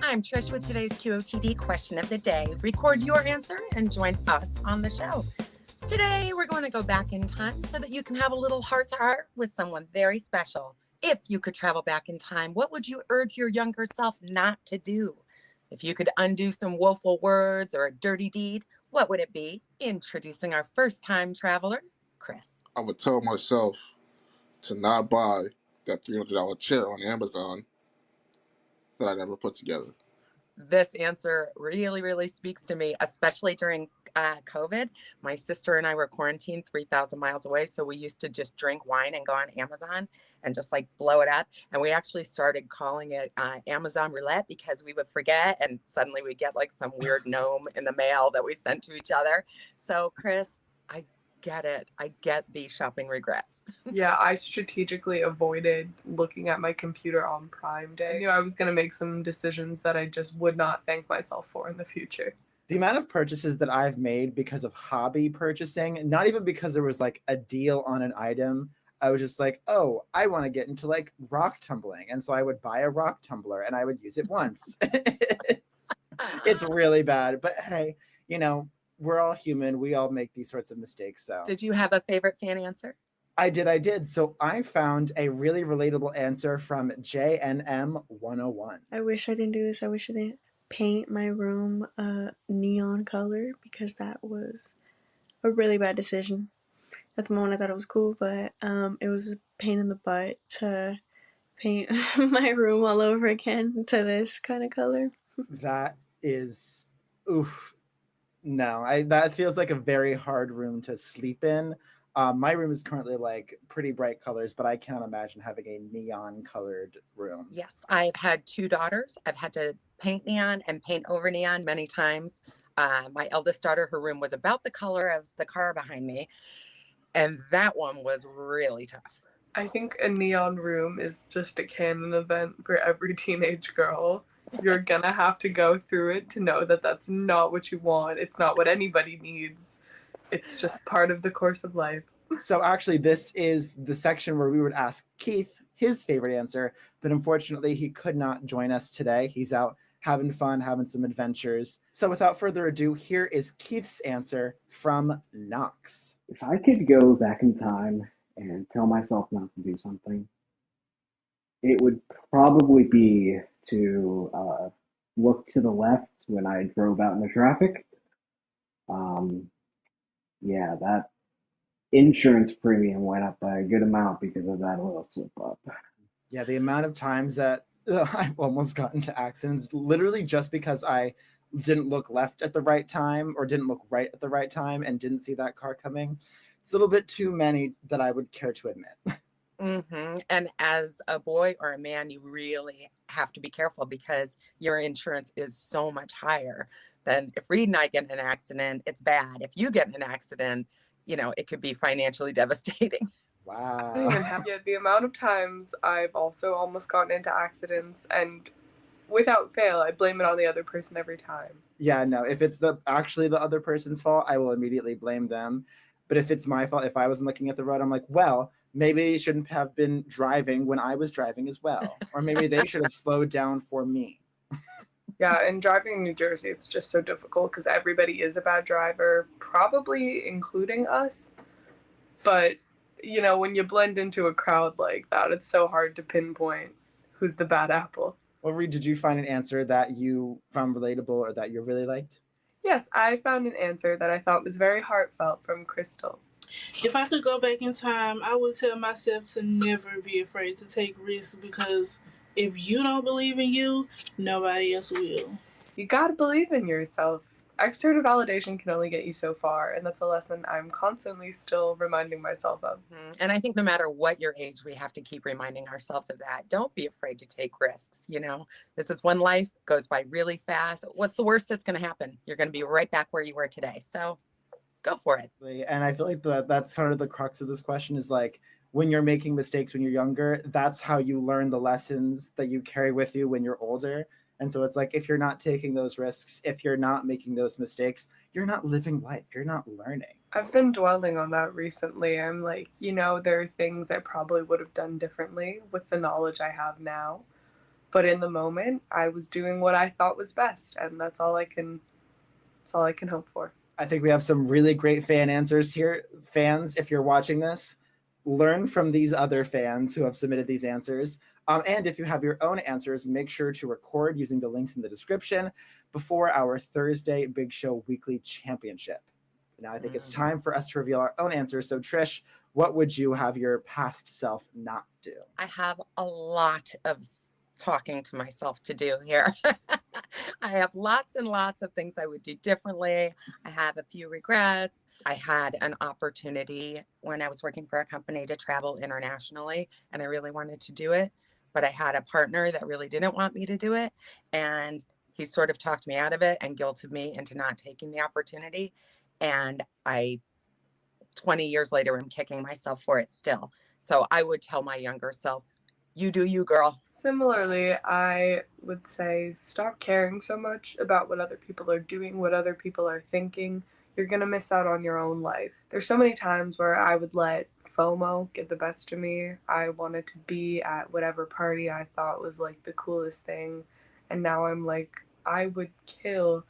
I'm Trish with today's QOTD question of the day. Record your answer and join us on the show. Today, we're going to go back in time so that you can have a little heart-to-heart with someone very special. If you could travel back in time, what would you urge your younger self not to do? If you could undo some woeful words or a dirty deed, what would it be? Introducing our first time traveler, Chris. I would tell myself to not buy that $300 chair on Amazon that I never put together. This answer really speaks to me, especially during COVID. My sister and I were quarantined 3,000 miles away. So we used to just drink wine and go on Amazon and just like blow it up. And we actually started calling it Amazon roulette because we would forget and suddenly we get like some weird gnome in the mail that we sent to each other. So Chris, I get it. I get the shopping regrets. Yeah, I strategically avoided looking at my computer on Prime Day. I knew I was going to make some decisions that I just would not thank myself for in the future. The amount of purchases that I've made because of hobby purchasing, not even because there was like a deal on an item. I was just like, oh, I want to get into like rock tumbling. And so I would buy a rock tumbler and I would use it once. It's really bad. But hey, you know, we're all human. We all make these sorts of mistakes. So did you have a favorite fan answer? I did. So I found a really relatable answer from JNM 101. I wish I didn't do this. I wish I didn't paint my room a neon color because that was a really bad decision. At the moment I thought it was cool, but it was a pain in the butt to paint my room all over again to this kind of color. That is, oof. No, that feels like a very hard room to sleep in. My room is currently like pretty bright colors, but I cannot imagine having a neon colored room. Yes, I've had two daughters. I've had to paint neon and paint over neon many times. My eldest daughter, her room was about the color of the car behind me. And that one was really tough. I think a neon room is just a canon event for every teenage girl. You're gonna have to go through it to know that that's not what you want. It's not what anybody needs. It's just part of the course of life. So actually, this is the section where we would ask Keith his favorite answer, but unfortunately, he could not join us today. He's out having fun, having some adventures. So without further ado, here is Keith's answer from Knox. If I could go back in time and tell myself not to do something, it would probably be to look to the left when I drove out in the traffic. Yeah, that insurance premium went up by a good amount because of that little slip up. Yeah, the amount of times that I've almost gotten into accidents literally just because I didn't look left at the right time or didn't look right at the right time and didn't see that car coming. It's a little bit too many that I would care to admit. Mm-hmm. And as a boy or a man, you really have to be careful because your insurance is so much higher than if Reed and I get in an accident, it's bad. If you get in an accident, you know, it could be financially devastating. Wow. The amount of times I've also almost gotten into accidents and without fail, I blame it on the other person every time. Yeah, no, if it's actually the other person's fault, I will immediately blame them. But if it's my fault, if I wasn't looking at the road, I'm like, well, maybe they shouldn't have been driving when I was driving as well. Or maybe they should have slowed down for me. Yeah, and driving in New Jersey, it's just so difficult because everybody is a bad driver, probably including us. But, you know, when you blend into a crowd like that, it's so hard to pinpoint who's the bad apple. Well, Reed, did you find an answer that you found relatable or that you really liked? Yes, I found an answer that I thought was very heartfelt from Crystal. If I could go back in time, I would tell myself to never be afraid to take risks because if you don't believe in you, nobody else will. You gotta believe in yourself. External validation can only get you so far, and that's a lesson I'm constantly still reminding myself of. Mm-hmm. And I think no matter what your age, we have to keep reminding ourselves of that. Don't be afraid to take risks. You know, this is one life, goes by really fast. What's the worst that's going to happen? You're going to be right back where you were today. So go for it. And I feel like that's kind of the crux of this question is like, when you're making mistakes when you're younger, that's how you learn the lessons that you carry with you when you're older. And so it's like, if you're not taking those risks, if you're not making those mistakes, you're not living life. You're not learning. I've been dwelling on that recently. I'm like, you know, there are things I probably would have done differently with the knowledge I have now. But in the moment, I was doing what I thought was best, and that's all I can hope for. I think we have some really great fan answers here. Fans, if you're watching this, learn from these other fans who have submitted these answers. And if you have your own answers, make sure to record using the links in the description before our Thursday Big Show Weekly Championship. Now I think it's time for us to reveal our own answers. So Trish, what would you have your past self not do? I have a lot of talking to myself to do here. I have lots and lots of things I would do differently. I have a few regrets. I had an opportunity when I was working for a company to travel internationally, and I really wanted to do it, but I had a partner that really didn't want me to do it, and he sort of talked me out of it and guilted me into not taking the opportunity. And 20 years later, I'm kicking myself for it still. So I would tell my younger self, you do you, girl. Similarly, I would say stop caring so much about what other people are doing, what other people are thinking. You're going to miss out on your own life. There's so many times where I would let FOMO get the best of me. I wanted to be at whatever party I thought was like the coolest thing. And now I'm like, I would kill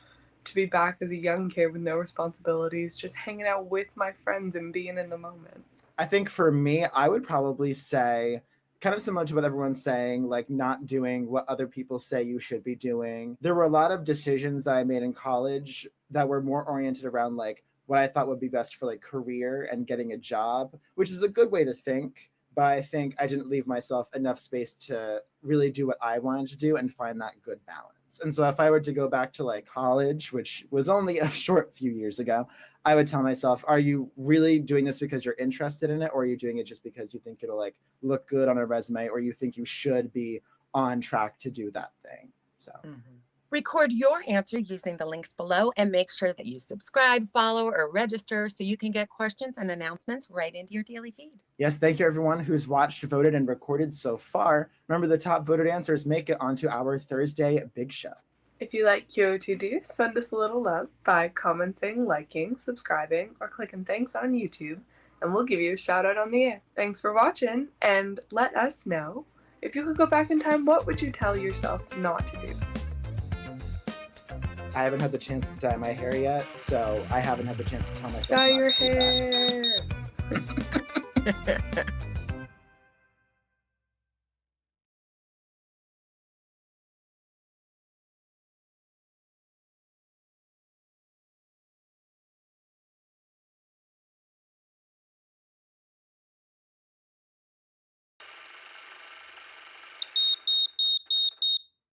to be back as a young kid with no responsibilities, just hanging out with my friends and being in the moment. I think for me, I would probably say, kind of similar to what everyone's saying, like not doing what other people say you should be doing. There were a lot of decisions that I made in college that were more oriented around like what I thought would be best for like career and getting a job, which is a good way to think. But I think I didn't leave myself enough space to really do what I wanted to do and find that good balance. And so if I were to go back to like college, which was only a short few years ago, I would tell myself, are you really doing this because you're interested in it? Or are you doing it just because you think it'll like look good on a resume, or you think you should be on track to do that thing? So record your answer using the links below, and make sure that you subscribe, follow, or register so you can get questions and announcements right into your daily feed. Yes, thank you everyone who's watched, voted, and recorded so far. Remember, the top voted answers make it onto our Thursday Big Show. If you like QOTD, send us a little love by commenting, liking, subscribing, or clicking thanks on YouTube, and we'll give you a shout out on the air. Thanks for watching, and let us know, if you could go back in time, what would you tell yourself not to do? I haven't had the chance to dye my hair yet, so I haven't had the chance to tell myself Dye not your to do that. hair!